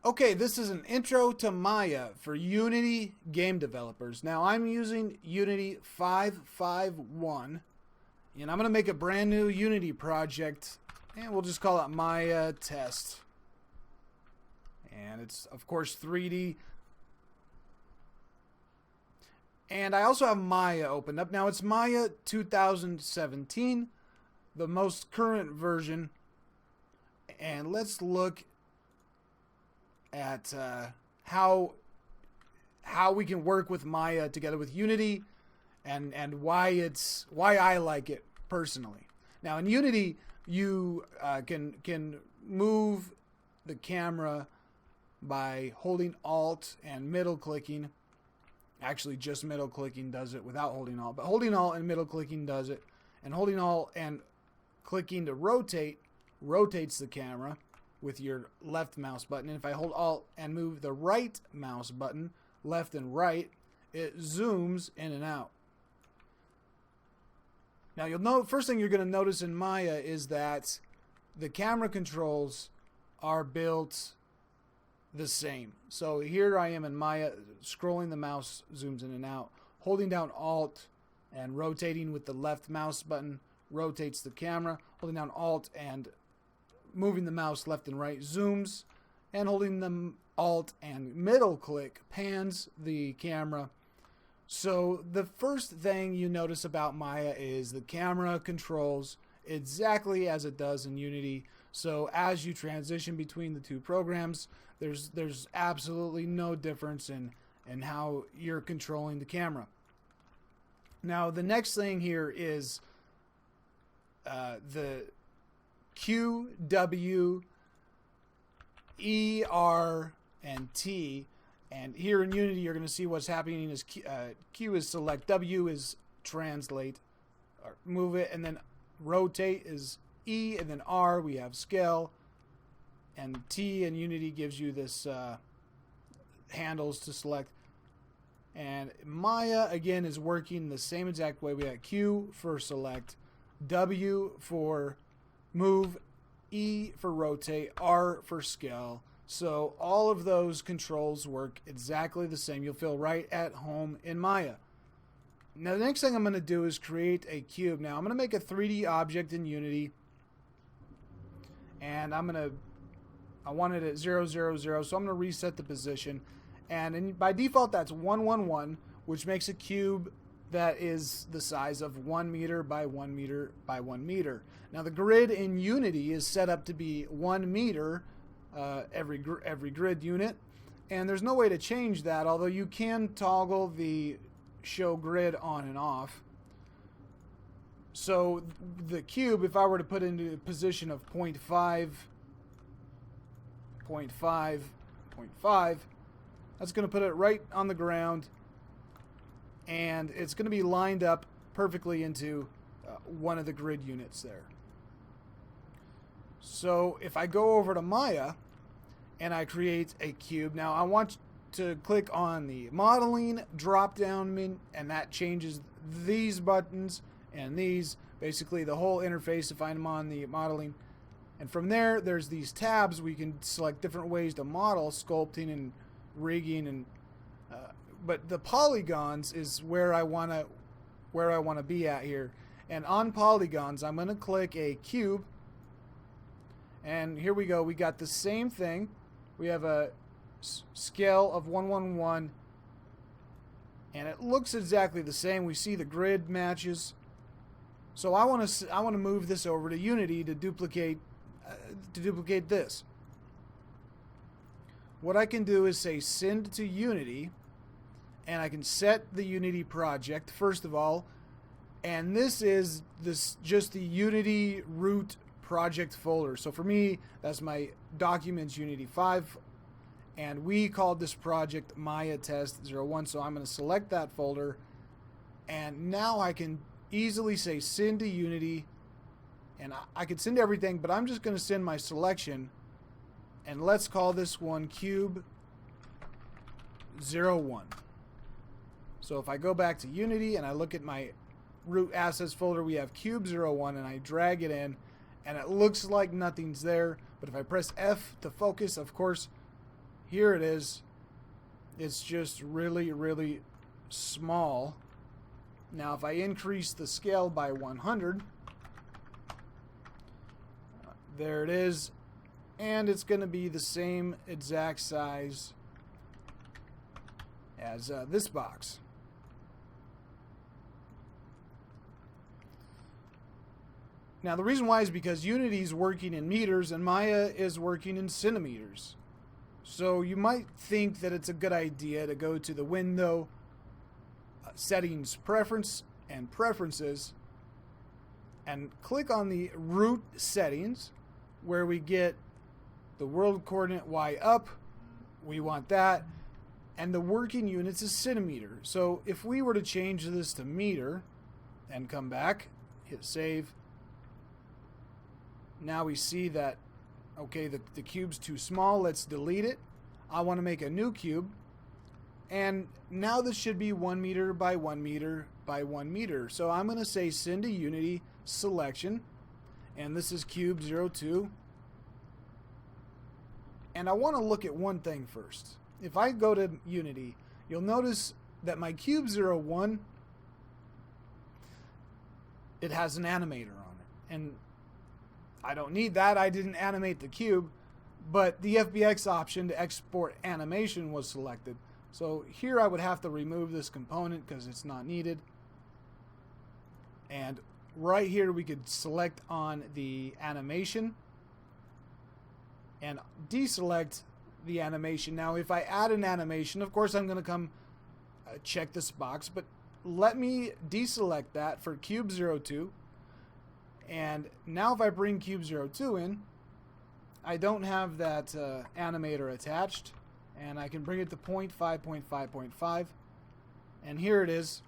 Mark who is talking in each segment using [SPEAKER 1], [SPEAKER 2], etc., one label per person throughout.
[SPEAKER 1] Okay, this is an intro to Maya for Unity game developers. Now I'm using Unity 5.5.1 and I'm going to make a brand new Unity project and we'll just call it Maya Test. And it's of course 3D. And I also have Maya opened up. Now it's Maya 2017, the most current version. And let's look at how we can work with Maya together with Unity, and why I like it personally. Now in Unity, you can move the camera by holding Alt and middle clicking. Actually, just middle clicking does it without holding Alt, but holding Alt and middle clicking does it. And holding Alt and clicking to rotate rotates the camera with your left mouse button. And if I hold Alt and move the right mouse button, left and right, it zooms in and out. Now you'll know, first thing you're going to notice in Maya is that the camera controls are built the same. So here I am in Maya, scrolling the mouse zooms in and out. Holding down Alt and rotating with the left mouse button rotates the camera. Holding down Alt and moving the mouse left and right zooms, and holding the Alt and middle click pans the camera. So the first thing you notice about Maya is the camera controls exactly as it does in Unity. So as you transition between the two programs, there's absolutely no difference in how you're controlling the camera. Now the next thing here is the Q, W, E, R, and T. And here in Unity, you're going to see what's happening is Q is select, W is translate, or move it, and then rotate is E, and then R, we have scale, and T in Unity gives you this handles to select. And Maya, again, is working the same exact way. We got Q for select, W for move, E for rotate, R for scale. So all of those controls work exactly the same. You'll feel right at home in Maya. Now the next thing I'm going to do is create a cube. Now I'm going to make a 3D object in Unity. And I want it at 0, 0, 0. So I'm going to reset the position. And by default that's 1, 1, 1, which makes a cube that is the size of 1 meter by 1 meter by 1 meter. Now the grid in Unity is set up to be 1 meter every grid unit, and there's no way to change that, although you can toggle the show grid on and off. So the cube, if I were to put into a position of 0.5, 0.5, 0.5, that's going to put it right on the ground, and it's going to be lined up perfectly into one of the grid units there. So if I go over to Maya and I create a cube, now I want to click on the modeling drop down menu, and that changes these buttons and these, basically the whole interface if I'm on the modeling. And from there, there's these tabs. We can select different ways to model, sculpting and rigging, and but the polygons is where I want to be at here. And on polygons, I'm going to click a cube. And here we go. We got the same thing. We have a scale of 1, 1, 1. And it looks exactly the same. We see the grid matches. So I want to move this over to Unity to duplicate this. What I can do is say send to Unity, and I can set the Unity project first of all, and this is just the Unity root project folder. So for me, that's my documents Unity 5, and we called this project Maya Test 01. So I'm going to select that folder, and now I can easily say send to Unity, and I could send everything, but I'm just going to send my selection, and let's call this one Cube 01. So if I go back to Unity and I look at my root assets folder, we have Cube 01, and I drag it in, and it looks like nothing's there. But if I press F to focus, of course, here it is. It's just really, really small. Now, if I increase the scale by 100, there it is. And it's going to be the same exact size as this box. Now, the reason why is because Unity is working in meters and Maya is working in centimeters. So you might think that it's a good idea to go to the window, settings, preference, and preferences, and click on the root settings where we get the world coordinate Y up. We want that. And the working units is centimeter. So if we were to change this to meter and come back, hit save. Now we see that, okay, the cube's too small. Let's delete it. I want to make a new cube. And now this should be 1 meter by 1 meter by 1 meter. So I'm going to say send to Unity selection. And this is cube 02. And I want to look at one thing first. If I go to Unity, you'll notice that my cube 01, it has an animator on it. And I don't need that. I didn't animate the cube, but the FBX option to export animation was selected. So here I would have to remove this component because it's not needed. And right here we could select on the animation and deselect the animation. Now if I add an animation, of course I'm going to come check this box, but let me deselect that for cube 02. And now if I bring cube 02 in, I don't have that animator attached, and I can bring it to 0.5.5.5, and here it is.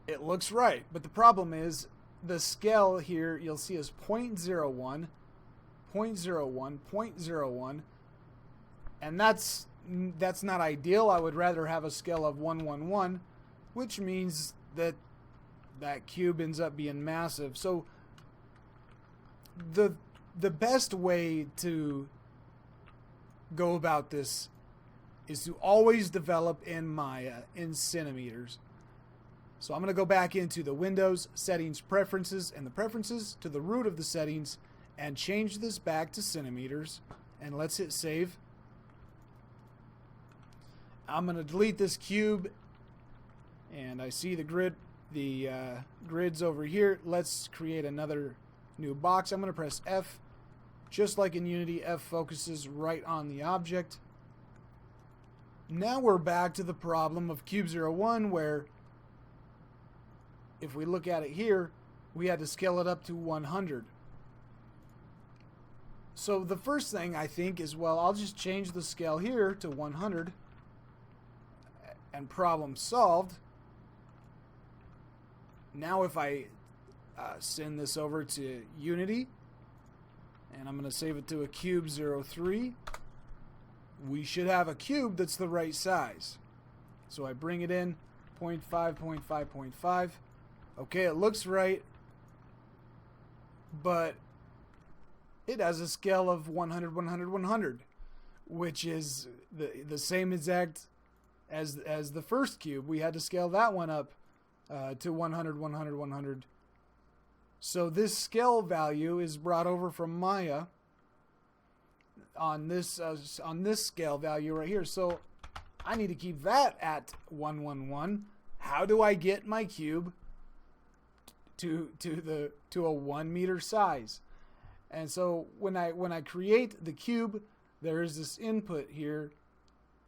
[SPEAKER 1] It looks right, but the problem is the scale here you'll see is 0.01, 0.01, 0.01, and that's not ideal. I would rather have a scale of 111, which means that that cube ends up being massive. So the best way to go about this is to always develop in Maya in centimeters. So I'm going to go back into the Windows, Settings, Preferences, and the Preferences to the root of the settings and change this back to centimeters. And let's hit save. I'm going to delete this cube. And I see the grids over here. Let's create another new box. I'm going to press F. Just like in Unity, F focuses right on the object. Now we're back to the problem of cube 01, where if we look at it here, we had to scale it up to 100. So the first thing I think is, well, I'll just change the scale here to 100 and problem solved. Now if I send this over to Unity, and I'm going to save it to a cube 03, we should have a cube that's the right size. So I bring it in, 0.5, 0.5, 0.5. Okay, it looks right, but it has a scale of 100, 100, 100, which is the same exact as the first cube. We had to scale that one up to 100, 100, 100. So this scale value is brought over from Maya on this scale value right here. So I need to keep that at 111. How do I get my cube to a 1 meter size? And so when I create the cube, there is this input here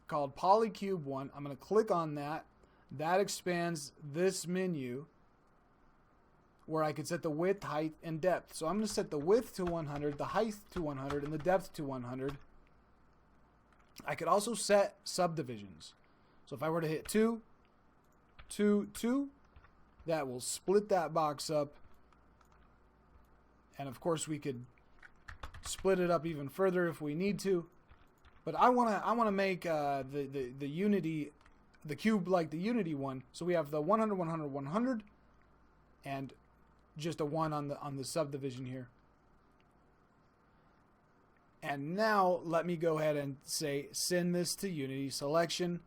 [SPEAKER 1] called polycube 1. I'm going to click on that. That expands this menu where I could set the width, height, and depth. So I'm going to set the width to 100, the height to 100, and the depth to 100. I could also set subdivisions. So if I were to hit 2, 2, 2, that will split that box up. And of course we could split it up even further if we need to. But I want to make the Unity, the cube like the Unity one. So we have the 100, 100, 100, and just a 1 on the subdivision here. And now let me go ahead and say send this to Unity selection.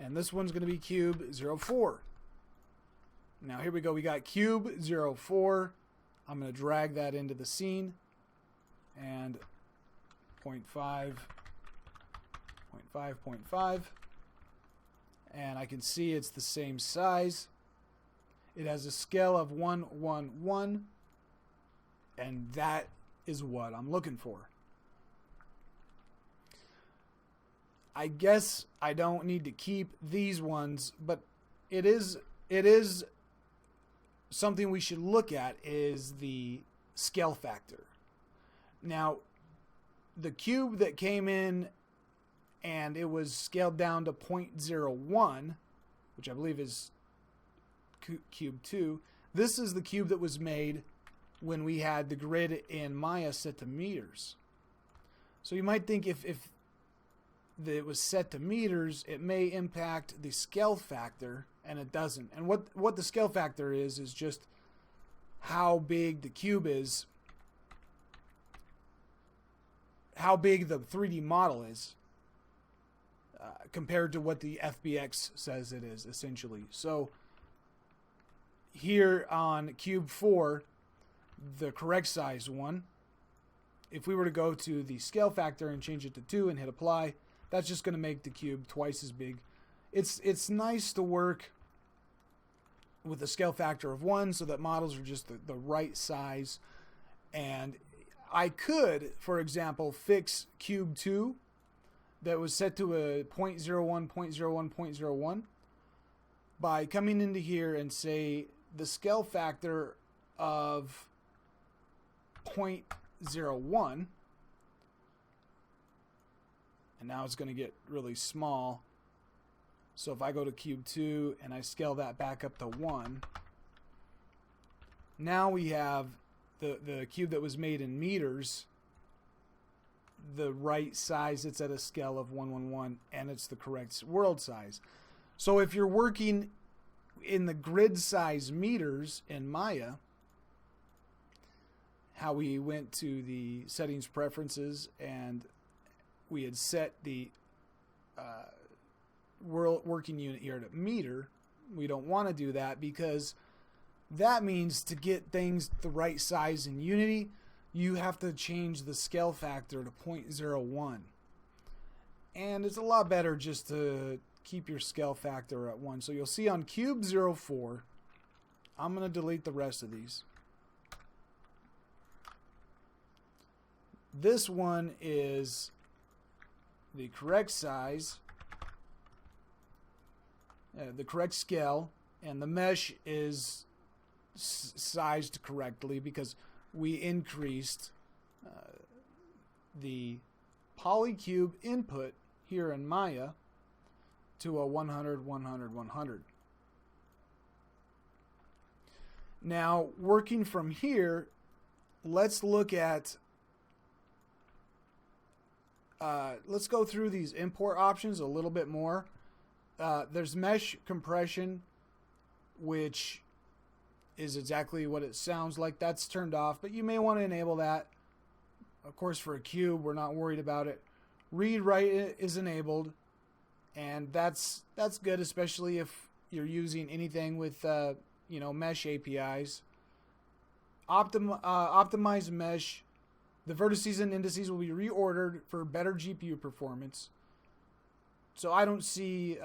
[SPEAKER 1] And this one's going to be cube 04. Now here we go. We got cube 04. I'm going to drag that into the scene. And 0.5, 0.5, 0.5. And I can see it's the same size. It has a scale of 1, 1, 1. And that is what I'm looking for. I guess I don't need to keep these ones, but it is something we should look at is the scale factor. Now, the cube that came in and it was scaled down to 0.01, which I believe is cube 2. This is the cube that was made when we had the grid in Maya set to meters. So you might think if it was set to meters, it may impact the scale factor, and it doesn't. And what the scale factor is just how big the cube is, how big the 3D model is, compared to what the FBX says it is, essentially. So here on cube 4, the correct size one, if we were to go to the scale factor and change it to 2 and hit apply, that's just going to make the cube twice as big. It's nice to work with a scale factor of 1 so that models are just the right size. And I could, for example, fix cube 2 that was set to a 0.01, 0.01, 0.01 by coming into here and say the scale factor of 0.01. And now it's going to get really small. So if I go to cube 2 and I scale that back up to 1, now we have the cube that was made in meters, the right size. It's at a scale of 111, and it's the correct world size. So if you're working in the grid size meters in Maya, how we went to the settings preferences and we had set the world working unit here to meter. We don't want to do that because that means to get things the right size in Unity, you have to change the scale factor to 0.01. And it's a lot better just to keep your scale factor at 1. So you'll see on cube 04, I'm going to delete the rest of these. This one is the correct size, the correct scale, and the mesh is sized correctly because we increased the polycube input here in Maya to a 100, 100, 100. Now, working from here, let's look at let's go through these import options a little bit more. There's mesh compression, which is exactly what it sounds like. That's turned off, but you may want to enable that. Of course, for a cube, we're not worried about it. Read-write is enabled, and that's good, especially if you're using anything with mesh APIs. Optimize mesh. The vertices and indices will be reordered for better GPU performance. So I don't see,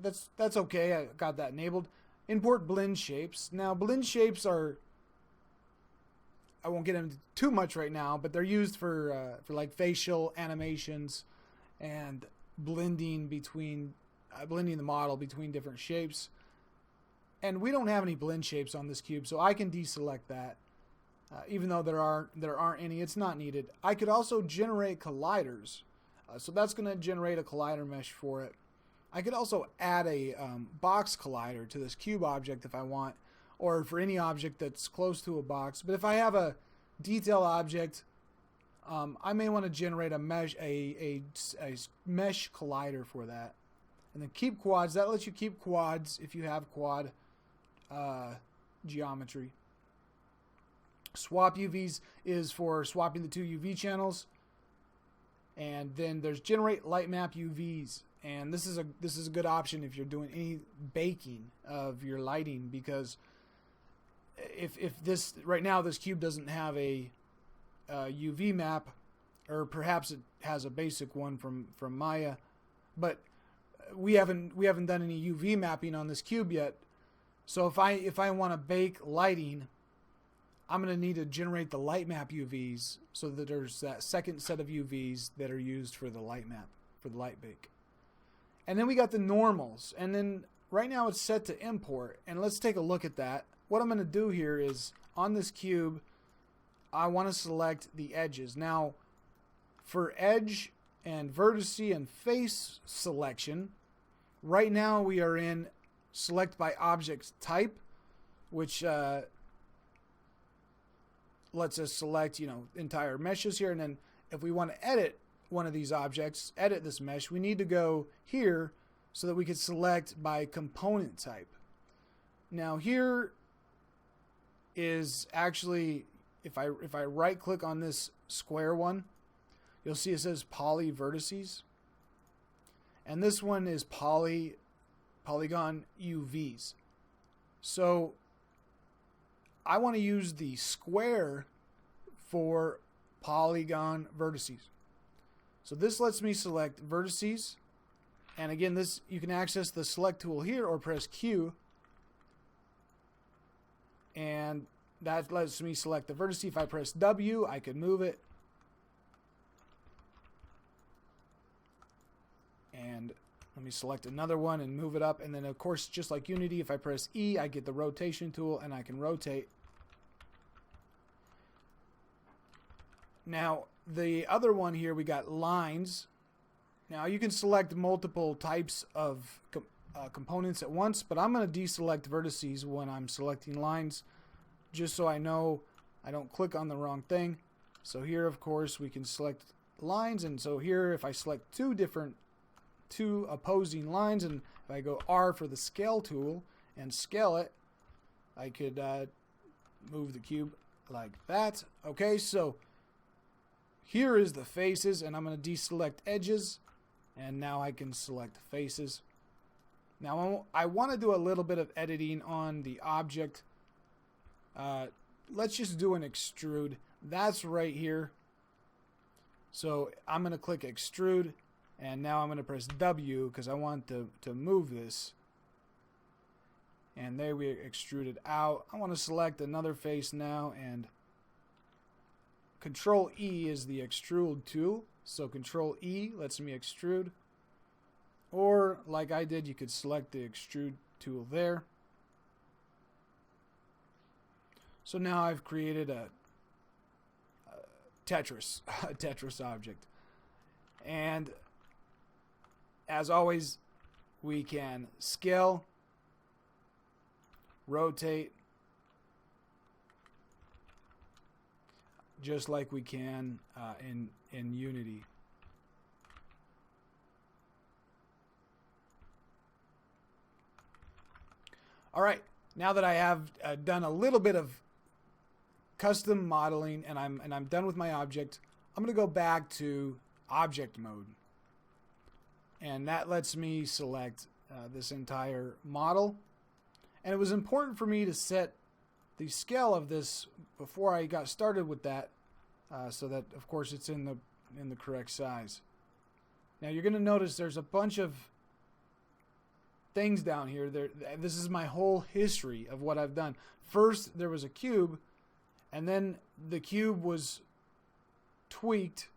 [SPEAKER 1] that's okay. I got that enabled. Import blend shapes. Now blend shapes are, I won't get into too much right now, but they're used for like facial animations and blending between, blending the model between different shapes. And we don't have any blend shapes on this cube, so I can deselect that. Even though there aren't any, it's not needed. I could also generate colliders. So that's going to generate a collider mesh for it. I could also add a box collider to this cube object if I want, or for any object that's close to a box. But if I have a detail object, I may want to generate a mesh mesh collider for that. And then keep quads. That lets you keep quads if you have quad geometry. Swap UVs is for swapping the two UV channels. And then there's generate light map UVs, and this is a good option if you're doing any baking of your lighting, because if this right now this cube doesn't have a UV map, or perhaps it has a basic one from Maya, but we haven't done any UV mapping on this cube yet. So if I want to bake lighting, I'm going to need to generate the light map UVs, so that there's that second set of UVs that are used for the light map, for the light bake. And then we got the normals, and then right now it's set to import, and let's take a look at that. What I'm going to do here is, on this cube, I want to select the edges. Now, for edge and vertice and face selection, right now we are in select by object type, which lets us select, entire meshes here. And then if we want to edit one of these objects, edit this mesh, we need to go here so that we can select by component type. Now here is actually, if I right click on this square one, you'll see it says poly vertices. And this one is polygon UVs. So I want to use the square for polygon vertices. So this lets me select vertices. And again, this, you can access the select tool here or press Q. And that lets me select the vertice. If I press W, I could move it. And let me select another one and move it up. And then, of course, just like Unity, if I press E, I get the rotation tool and I can rotate. Now, the other one here, we got lines. Now, you can select multiple types of components at once, but I'm going to deselect vertices when I'm selecting lines, just so I know I don't click on the wrong thing. So here, of course, we can select lines. And so here, if I select two opposing lines, and if I go R for the scale tool and scale it, I could move the cube like that. Okay, so here is the faces, and I'm going to deselect edges, and now I can select faces. Now I want to do a little bit of editing on the object. Let's just do an extrude. That's right here. So I'm going to click extrude. And now I'm going to press W because I want to move this. And there we extruded out. I want to select another face now, and Control E is the extrude tool. So Control E lets me extrude. Or like I did, you could select the extrude tool there. So now I've created a Tetris object. And as always, we can scale, rotate, just like we can in Unity. All right, now that I have done a little bit of custom modeling and I'm done with my object, I'm going to go back to object mode. And that lets me select this entire model. And it was important for me to set the scale of this before I got started with that, so that, of course, it's in the correct size. Now you're going to notice there's a bunch of things down here. This is my whole history of what I've done. First, there was a cube, and then the cube was tweaked,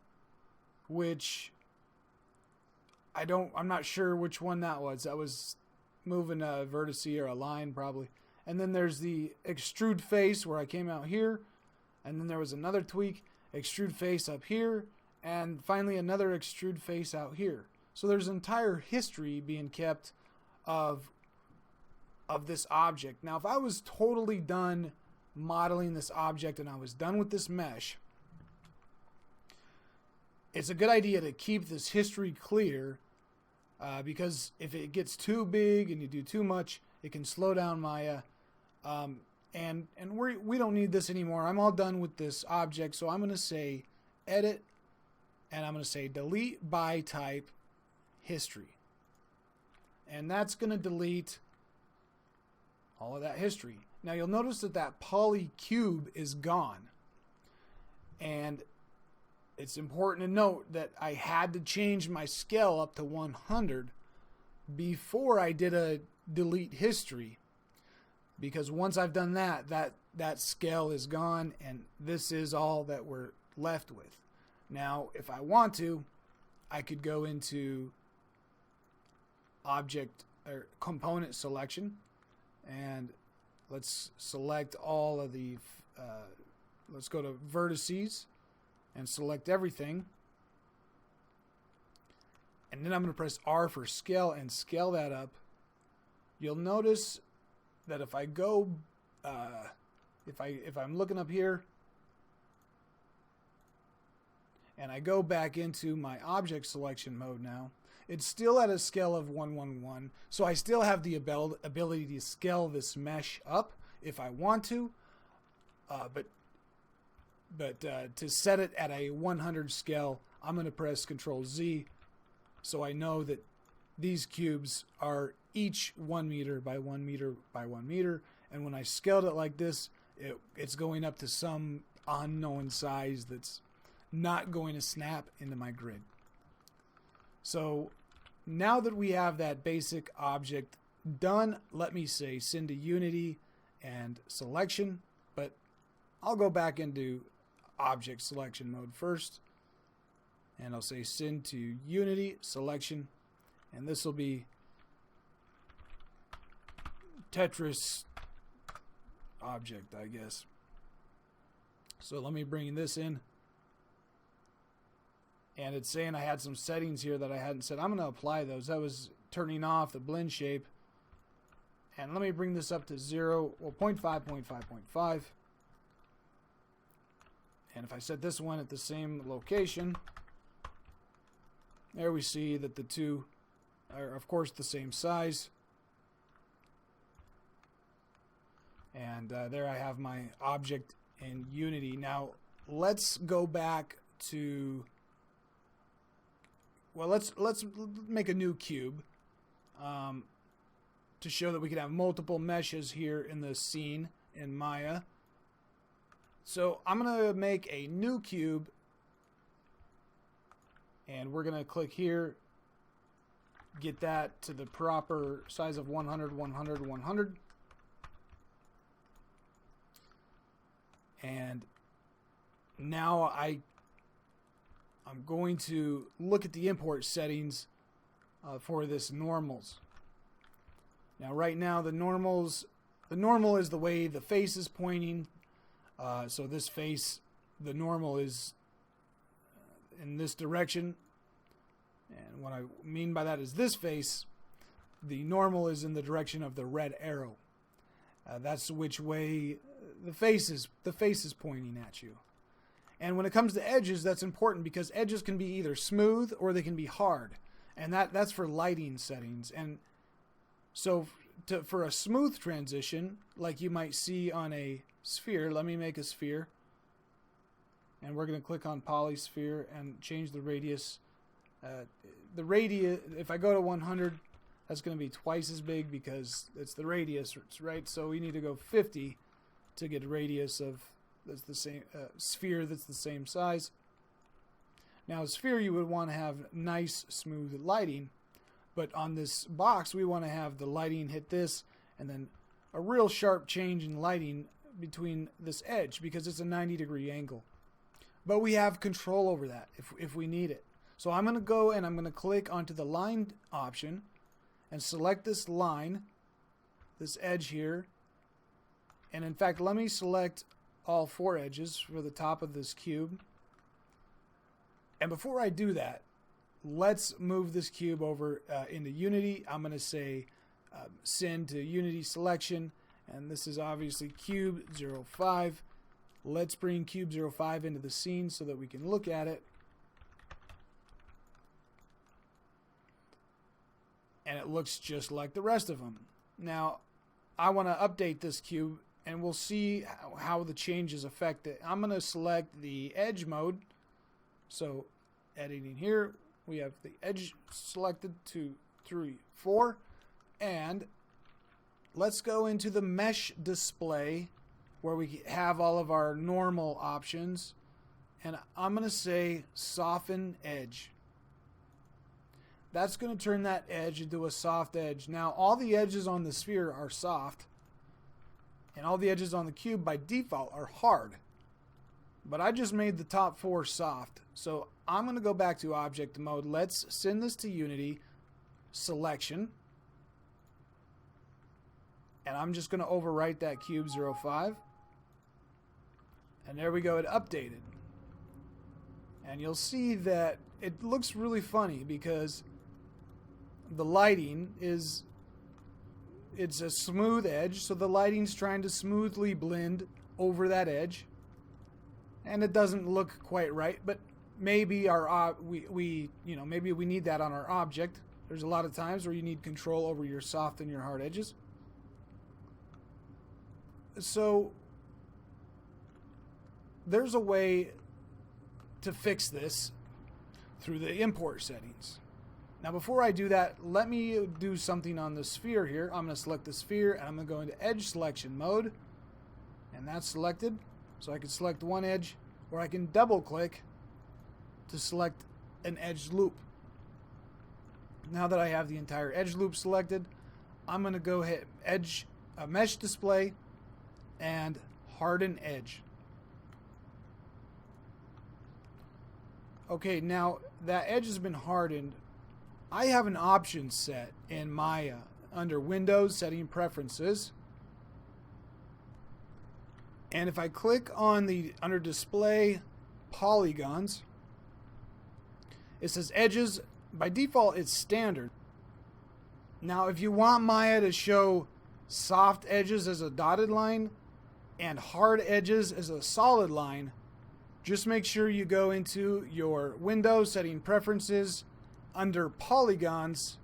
[SPEAKER 1] which I'm not sure which one that was. That was moving a vertice or a line probably. And then there's the extrude face where I came out here. And then there was another tweak, extrude face up here. And finally another extrude face out here. So there's entire history being kept of this object. Now if I was totally done modeling this object and I was done with this mesh, it's a good idea to keep this history clear, because if it gets too big and you do too much, it can slow down Maya. And we don't need this anymore. I'm all done with this object, so I'm going to say edit, and I'm going to say delete by type history. And that's going to delete all of that history. Now you'll notice that that poly cube is gone. And it's important to note that I had to change my scale up to 100 before I did a delete history. Because once I've done that, that scale is gone, and this is all that we're left with. Now, if I want to, I could go into object or component selection, and let's select all of the, let's go to vertices and select everything. And then I'm going to press R for scale and scale that up. You'll notice that if I go, if I'm looking up here and I go back into my object selection mode now, it's still at a scale of 111. So I still have the ability to scale this mesh up if I want to, but to set it at a 100 scale, I'm going to press Control Z, so I know that these cubes are each 1 meter by 1 meter by 1 meter, and when I scaled it like this, it's going up to some unknown size that's not going to snap into my grid. So now that we have that basic object done, let me say send to Unity and selection, but I'll go back into object selection mode first, and I'll say send to Unity selection, and this will be Tetris object, I guess. So let me bring this in, and it's saying I had some settings here that I hadn't set. I'm going to apply those. That was turning off the blend shape, and let me bring this up to 0, well, 0.5, 0.5, 0.5. And if I set this one at the same location, there we see that the two are, of course, the same size. And there I have my object in Unity. Now, let's go back to, well, let's make a new cube to show that we can have multiple meshes here in the scene in Maya. So I'm going to make a new cube, and we're going to click here, get that to the proper size of 100, 100, 100. And now I'm going to look at the import settings for this normals. Now right now the normal is the way the face is pointing. So this face, the normal is in this direction, and what I mean by that is this face, the normal is in the direction of the red arrow. That's which way the face is pointing at you. And when it comes to edges, that's important because edges can be either smooth or they can be hard, and that's for lighting settings. And so for a smooth transition, like you might see on a sphere, let me make a sphere, and we're going to click on polysphere and change the radius. The radius, if I go to 100, that's going to be twice as big because it's the radius, right? So we need to go 50 to get a radius of that's the same sphere that's the same size. Now a sphere, you would want to have nice smooth lighting, but on this box we want to have the lighting hit this and then a real sharp change in lighting between this edge because it's a 90-degree angle. But we have control over that if we need it. So I'm going to go and I'm going to click onto the line option and select this line, this edge here. And in fact, let me select all 4 edges for the top of this cube. And before I do that, let's move this cube over into Unity. I'm going to say send to Unity selection, and this is obviously cube 05. Let's bring cube 05 into the scene so that we can look at it. And it looks just like the rest of them. Now, I want to update this cube, and we'll see how the changes affect it. I'm going to select the edge mode. So editing here. We have the edge selected, 2, 3, 4. And let's go into the mesh display where we have all of our normal options. And I'm going to say soften edge. That's going to turn that edge into a soft edge. Now, all the edges on the sphere are soft, and all the edges on the cube by default are hard. But I just made the top 4 soft. So I'm going to go back to object mode. Let's send this to Unity, selection. And I'm just going to overwrite that cube 05. And there we go, it updated. And you'll see that it looks really funny because the lighting is, it's a smooth edge, so the lighting's trying to smoothly blend over that edge. And it doesn't look quite right, but maybe maybe we need that on our object. There's a lot of times where you need control over your soft and your hard edges. So there's a way to fix this through the import settings. Now before I do that, let me do something on the sphere here. I'm going to select the sphere and I'm going to go into edge selection mode, and that's selected. So I can select one edge, or I can double click to select an edge loop. Now that I have the entire edge loop selected, I'm going to go ahead mesh display and harden edge. Okay, now that edge has been hardened. I have an option set in Maya under Windows, Setting Preferences. And if I click on under Display Polygons, it says Edges. By default, it's standard. Now, if you want Maya to show soft edges as a dotted line and hard edges as a solid line, just make sure you go into your Windows Setting Preferences under Polygons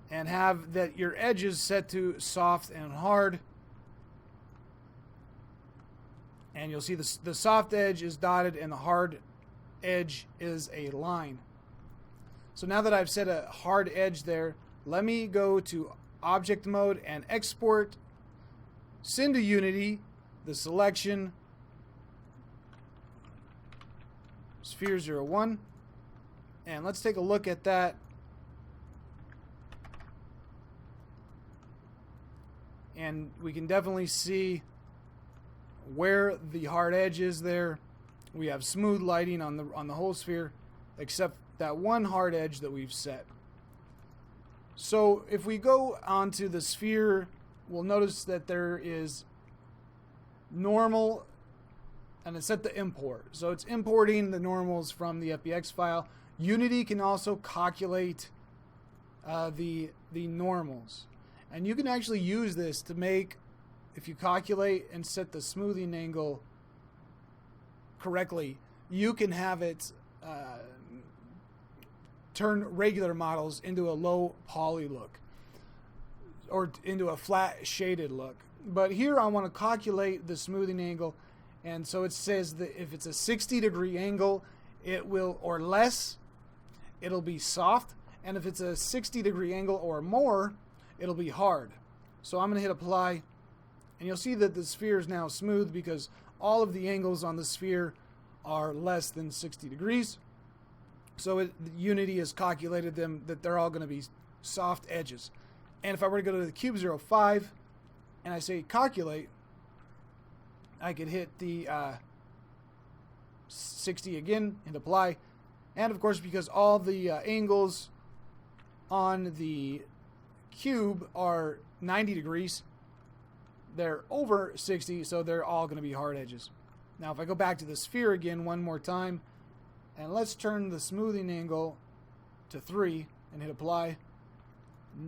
[SPEAKER 1] and have that your edges set to soft and hard. And you'll see the soft edge is dotted and the hard edge is a line. So now that I've set a hard edge there, let me go to object mode and export, send to Unity the selection sphere 01, and let's take a look at that. And we can definitely see where the hard edge is there. We have smooth lighting on the whole sphere, except that one hard edge that we've set. So if we go onto the sphere, we'll notice that there is normal, and it's set to import. So it's importing the normals from the FBX file. Unity can also calculate the normals. And you can actually use this to make, if you calculate and set the smoothing angle correctly, you can have it turn regular models into a low poly look or into a flat shaded look. But here I want to calculate the smoothing angle, and so it says that if it's a 60-degree angle, it will, or less, it'll be soft, and if it's a 60-degree angle or more, it'll be hard. So I'm going to hit apply, and you'll see that the sphere is now smooth because all of the angles on the sphere are less than 60 degrees. So Unity has calculated them that they're all going to be soft edges. And if I were to go to the cube 05 and I say calculate, I could hit the 60 again and apply. And of course, because all the angles on the cube are 90 degrees, they're over 60, so they're all going to be hard edges. Now if I go back to the sphere again one more time, and let's turn the smoothing angle to 3 and hit apply.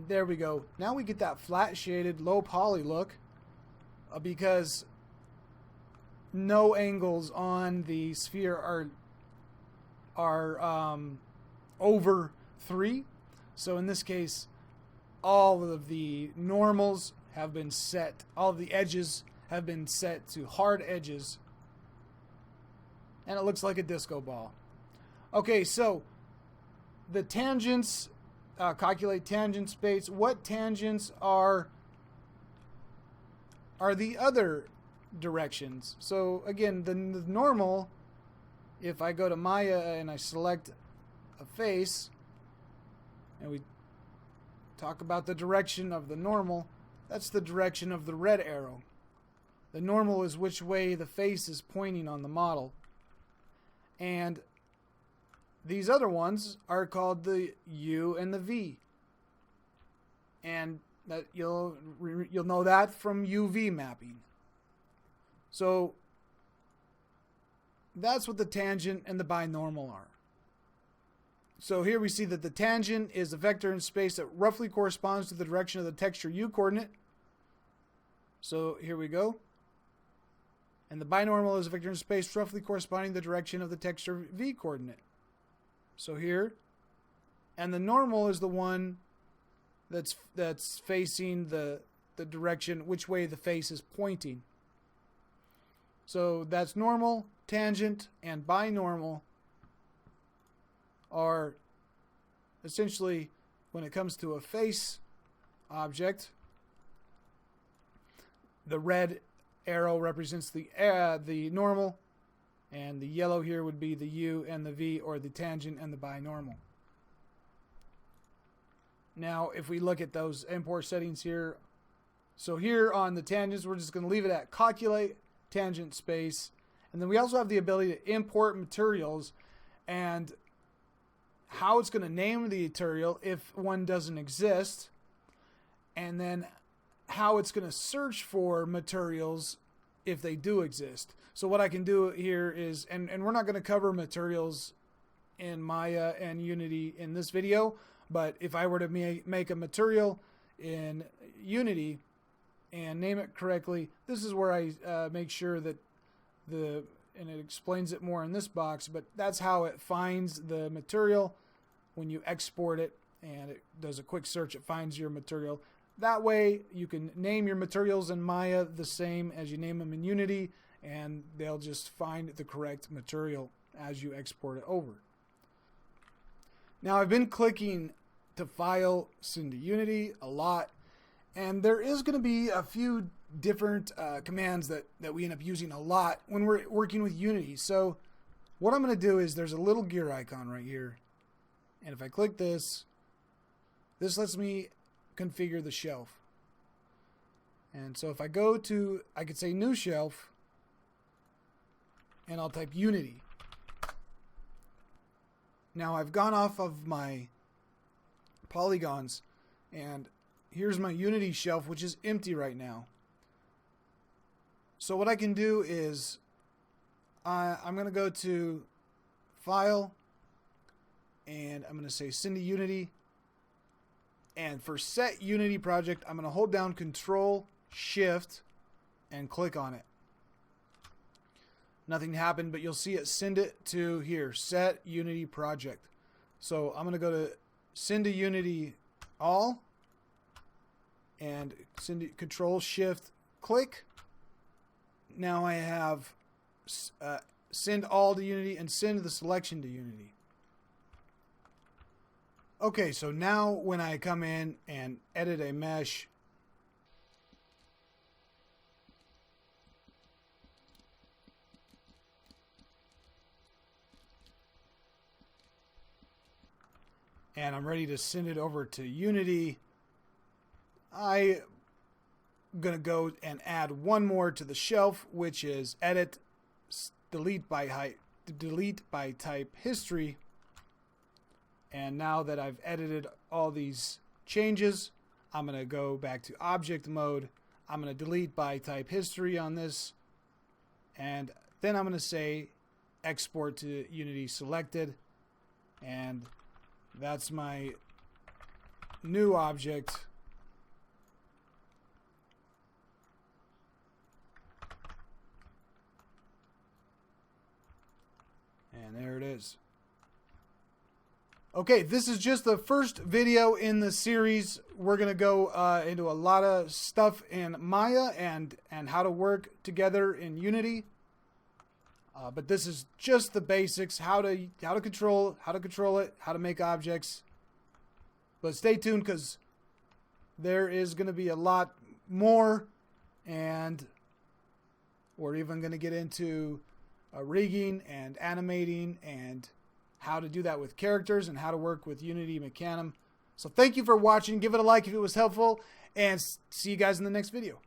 [SPEAKER 1] There we go. Now we get that flat shaded low poly look because no angles on the sphere are over 3. So in this case, all of the normals have been set, all of the edges have been set to hard edges, and it looks like a disco ball. Okay, so the tangents, calculate tangent space. What tangents are the other directions? So again, the normal, if I go to Maya and I select a face, and we talk about the direction of the normal, that's the direction of the red arrow. The normal is which way the face is pointing on the model. And these other ones are called the U and the V. And that you'll know that from UV mapping. So that's what the tangent and the binormal are. So here we see that the tangent is a vector in space that roughly corresponds to the direction of the texture U coordinate. So here we go. And the binormal is a vector in space roughly corresponding to the direction of the texture V coordinate. So here. And the normal is the one that's facing the direction, which way the face is pointing. So that's normal, tangent, and binormal are essentially, when it comes to a face object, the red arrow represents the normal, and the yellow here would be the U and the V, or the tangent and the binormal. Now, if we look at those import settings here, so here on the tangents, we're just going to leave it at calculate tangent space. And then we also have the ability to import materials and how it's going to name the material if one doesn't exist, and then how it's going to search for materials if they do exist. So what I can do here is, and we're not going to cover materials in Maya and Unity in this video, but if I were to make a material in Unity and name it correctly, this is where I make sure that and it explains it more in this box, but that's how it finds the material when you export it, and it does a quick search. It finds your material. That way you can name your materials in Maya the same as you name them in Unity, and they'll just find the correct material as you export it over. Now, I've been clicking to file, send to Unity a lot, and there is going to be a few different commands that we end up using a lot when we're working with Unity. So what I'm going to do is, there's a little gear icon right here, and if I click this lets me configure the shelf. And so if I go to, I could say new shelf, and I'll type Unity. Now I've gone off of my polygons, and here's my Unity shelf, which is empty right now. So what I can do is, I'm going to go to File, and I'm going to say Send to Unity. And for Set Unity Project, I'm going to hold down Control Shift and click on it. Nothing happened, but you'll see it send it to here, Set Unity Project. So I'm going to go to Send to Unity All, and Control Shift click. Now I have send all to Unity and send the selection to Unity. Okay, so now when I come in and edit a mesh, and I'm ready to send it over to Unity, I'm going to go and add one more to the shelf, which is edit, delete by type history. And now that I've edited all these changes, I'm going to go back to object mode. I'm going to delete by type history on this. And then I'm going to say export to Unity selected. And that's my new object. And there it is. Okay, this is just the first video in the series. We're going to go into a lot of stuff in Maya and how to work together in Unity. But this is just the basics, how to control it, how to make objects. But stay tuned, because there is going to be a lot more, and we're even going to get into rigging and animating and how to do that with characters and how to work with Unity Mecanum. So thank you for watching. Give it a like if it was helpful, and see you guys in the next video.